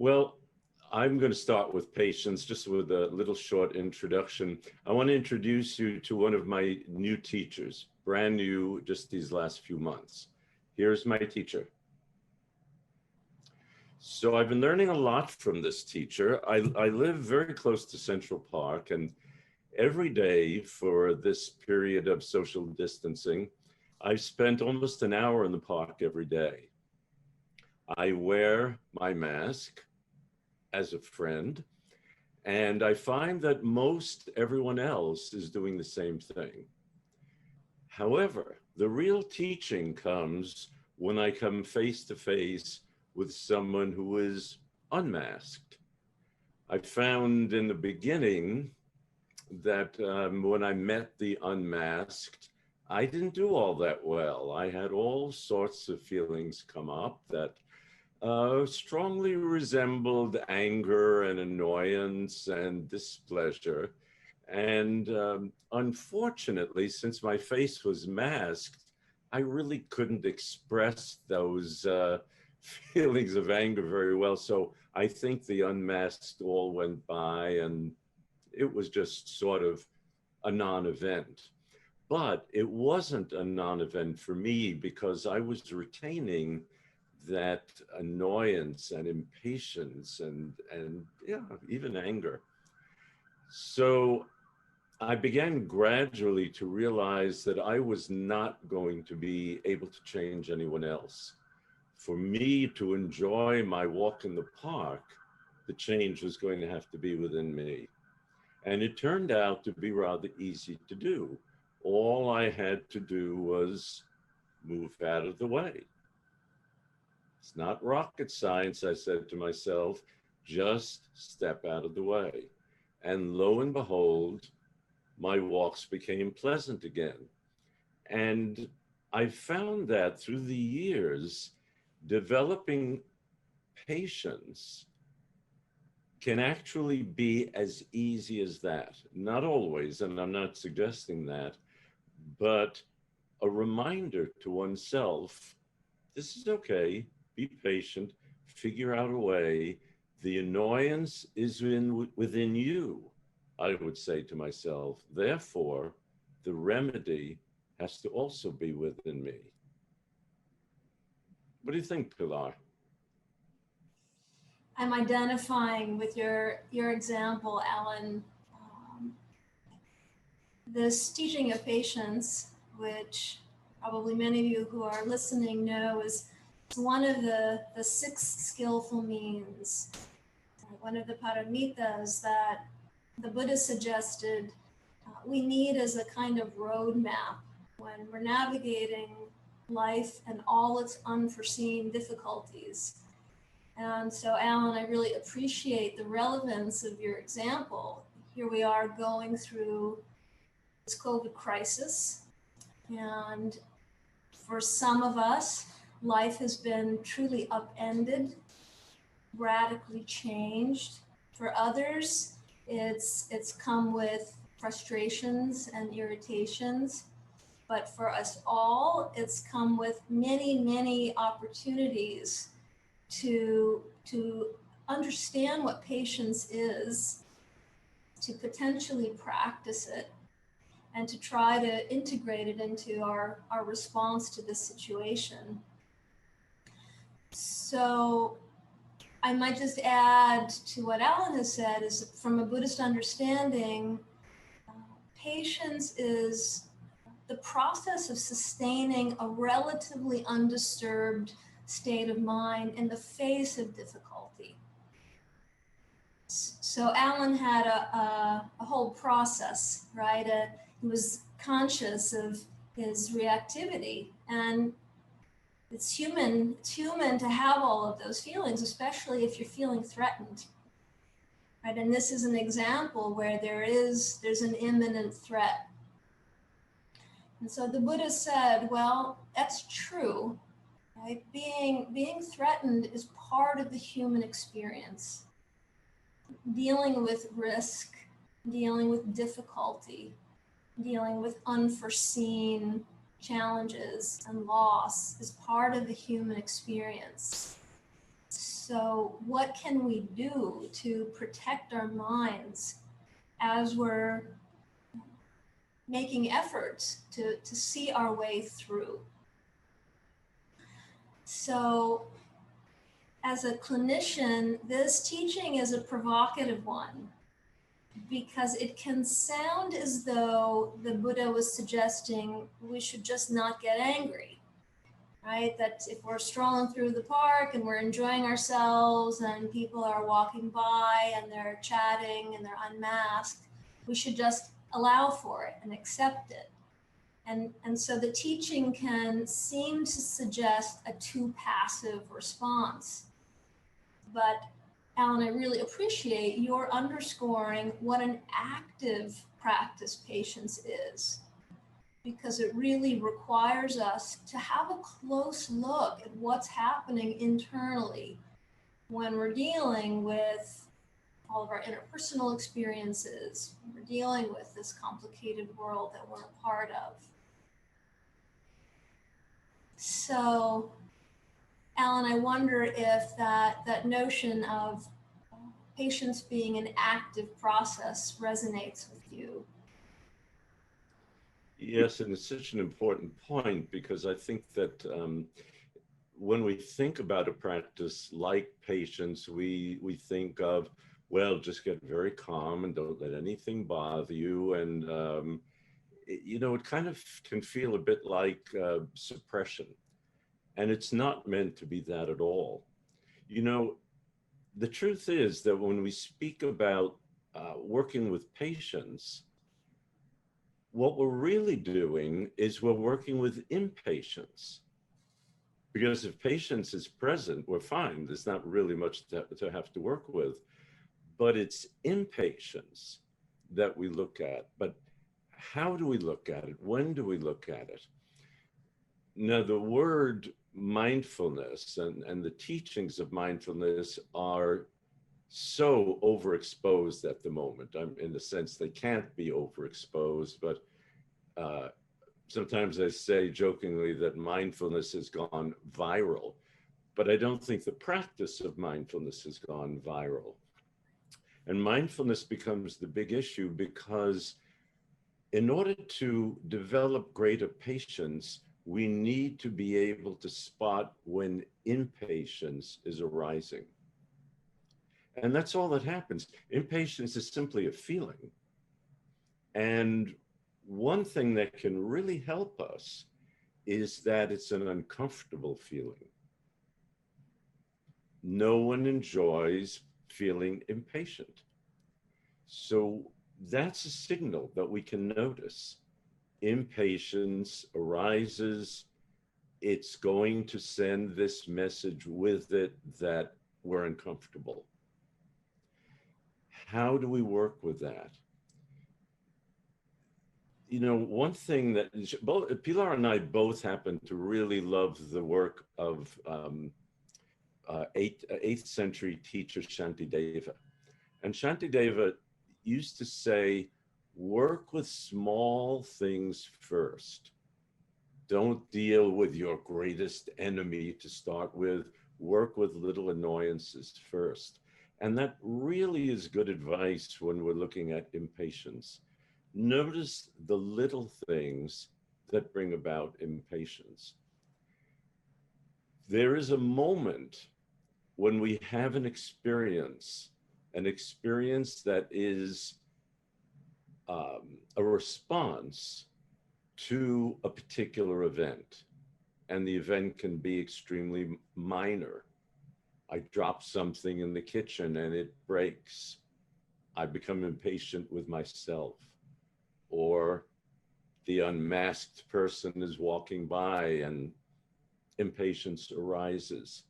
Well, I'm going to start with patience, just with a little short introduction. I want to introduce you to one of my new teachers, brand new just these last few months. Here's my teacher. So I've been learning a lot from this teacher. I live very close to Central Park, and every day for this period of social distancing, I've spent almost an hour in the park every day. I wear my mask as a friend, and I find that most everyone else is doing the same thing. However, the real teaching comes when I come face to face with someone who is unmasked. I found in the beginning that when I met the unmasked, I didn't do all that well. I had all sorts of feelings come up that strongly resembled anger and annoyance and displeasure. And unfortunately, since my face was masked, I really couldn't express those feelings of anger very well. So I think the unmasked all went by and it was just sort of a non-event. But it wasn't a non-event for me because I was retaining that annoyance and impatience and yeah, even anger. So I began gradually to realize that I was not going to be able to change anyone else. For me to enjoy my walk in the park, the change was going to have to be within me. And it turned out to be rather easy to do. All I had to do was move out of the way. It's not rocket science, I said to myself, just step out of the way. And lo and behold, my walks became pleasant again. And I found that through the years, developing patience can actually be as easy as that. Not always, and I'm not suggesting that, but a reminder to oneself, this is okay, be patient, figure out a way. The annoyance is within you, I would say to myself. Therefore, the remedy has to also be within me. What do you think, Pilar? I'm identifying with your example, Allan. Um, this teaching of patience, which probably many of you who are listening know is one of the six skillful means, one of the paramitas that the Buddha suggested we need as a kind of roadmap when we're navigating life and all its unforeseen difficulties. And so, Allan, I really appreciate the relevance of your example. Here we are going through this COVID crisis, and for some of us, life has been truly upended, radically changed. For others, it's come with frustrations and irritations. But for us all, it's come with many, many opportunities to understand what patience is, to potentially practice it, and to try to integrate it into our response to this situation. So I might just add to what Allan has said is from a Buddhist understanding, patience is the process of sustaining a relatively undisturbed state of mind in the face of difficulty. So Allan had a whole process, right? He was conscious of his reactivity, and it's human to have all of those feelings, especially if you're feeling threatened, right? And this is an example where there's an imminent threat. And so the Buddha said, well, that's true, right? Being threatened is part of the human experience. Dealing with risk, dealing with difficulty, dealing with unforeseen challenges and loss is part of the human experience. So what can we do to protect our minds as we're making efforts to see our way through? So as a clinician, this teaching is a provocative one because it can sound as though the Buddha was suggesting we should just not get angry, right? That if we're strolling through the park and we're enjoying ourselves and people are walking by and they're chatting and they're unmasked, we should just allow for it and accept it. And so the teaching can seem to suggest a too passive response. But Allan, I really appreciate your underscoring what an active practice patience is, because it really requires us to have a close look at what's happening internally when we're dealing with all of our interpersonal experiences, when we're dealing with this complicated world that we're a part of. So, Allan, I wonder if that notion of patience being an active process resonates with you. Yes, and it's such an important point because I think that when we think about a practice like patience, we think of, well, just get very calm and don't let anything bother you. And, it kind of can feel a bit like suppression. And it's not meant to be that at all. The truth is that when we speak about working with patients, what we're really doing is we're working with impatience. Because if patience is present, we're fine. There's not really much to have to work with. But it's impatience that we look at. But how do we look at it? When do we look at it? Now, the word mindfulness and the teachings of mindfulness are so overexposed at the moment. In the sense they can't be overexposed, but sometimes I say jokingly that mindfulness has gone viral, but I don't think the practice of mindfulness has gone viral. And mindfulness becomes the big issue because in order to develop greater patience, we need to be able to spot when impatience is arising. And that's all that happens. Impatience is simply a feeling. And one thing that can really help us is that it's an uncomfortable feeling. No one enjoys feeling impatient. So that's a signal that we can notice. Impatience arises. It's going to send this message with it that we're uncomfortable. How do we work with that? One thing that both Pilar and I both happen to really love the work of 8th century teacher Shantideva. And Shantideva used to say, work with small things first. Don't deal with your greatest enemy to start with. Work with little annoyances first. And that really is good advice when we're looking at impatience. Notice the little things that bring about impatience. There is a moment when we have an experience that is a response to a particular event. And the event can be extremely minor. I drop something in the kitchen and it breaks. I become impatient with myself. Or the unmasked person is walking by and impatience arises.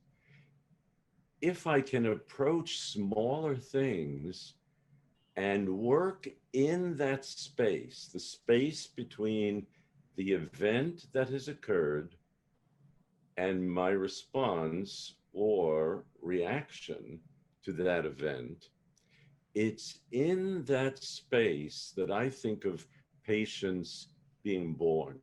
If I can approach smaller things and work in that space, the space between the event that has occurred and my response or reaction to that event, it's in that space that I think of patience being born.